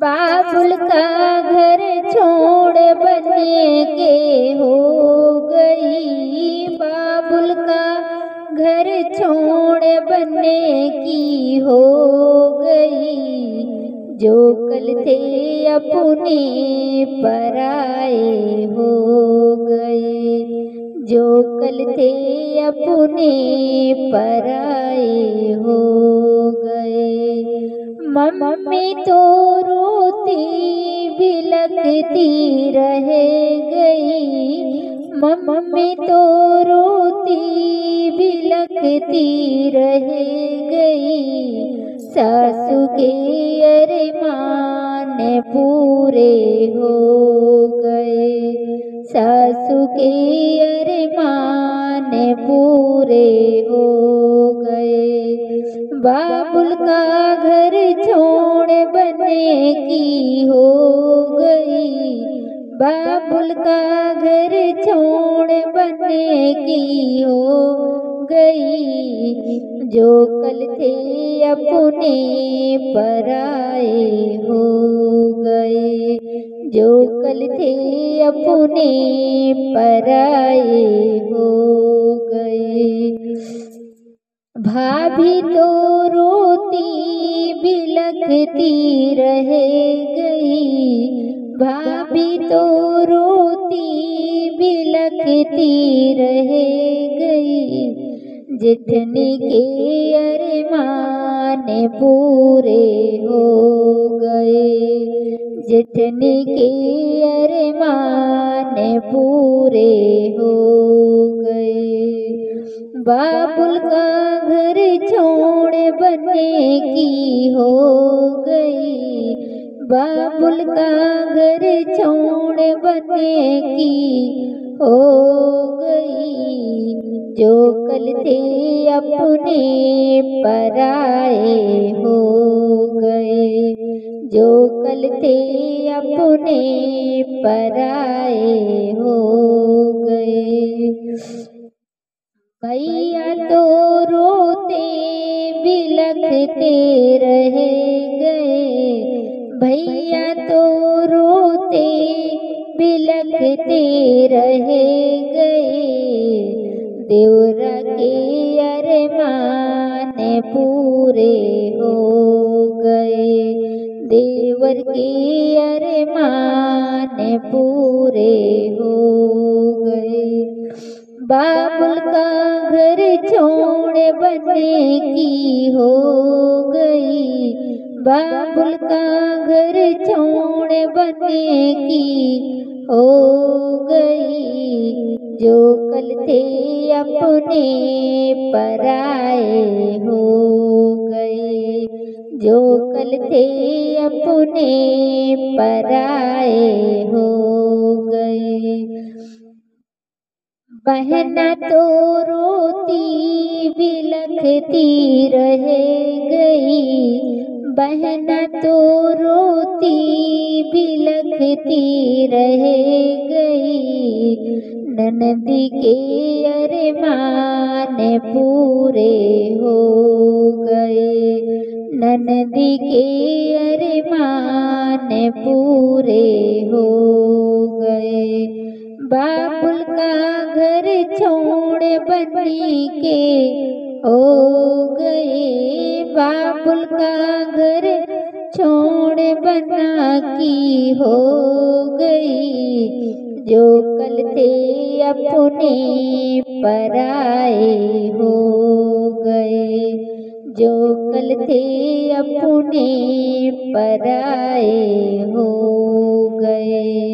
बाबुल का घर छोड़ बने के हो गई, बाबुल का घर छोड़ बने की हो गई। जो कल थे अपने पराए हो गए, जो कल थे अपने पराए हो गए। मम्मी तो रोती बिलखती रह गई, मम्मी तो रोती बिलखती रह गई। सासू के अरमान पूरे हो गए, सासू के अरमान पूरे हो गए। बाबुल का घर छोड़ बने की हो गई, बाबुल का घर छोड़ बने की हो गई। जो कल थे अपने पराए हो गए, जो कल थे अपने पराए हो गए। भाभी तो रोती बिलखती रह गई, भाभी तो रोती बिलखती रह गई। जेठनी के अरमान पूरे हो गए, जेठनी के अरमान पूरे हो गए। बाबुल का घर छोड़ बने की हो गई, बाबुल का घर छोड़ बने की हो गई। जो कल थे अपने पराए हो गए, जो कल थे अपने पराए हो गए। भैया तो रोते बिलखते रह गए, भैया तो रोते बिलखते रह गए। देवरा के अरमान पूरे हो गए, देवर के अरमान पूरे हो गए। बाबुल का घर छोड़ बने की हो गई, बाबुल का घर छोड़ बने की हो गई। जो कल थे अपने पराए हो गए, जो कल थे अपने पराए हो गए। बहना तो रोती बिलखती रह गई, बहना तो रोती बिलखती रह गई। ननदी के अरमान पूरे हो गए, ननदी के अरमान पूरे हो गए। बाबुल का घर छोड़ बने के हो गए, बाबुल का घर छोड़ बना की हो गई। जो कल थे अपने पराए हो गए, जो कल थे अपने पराए हो गए।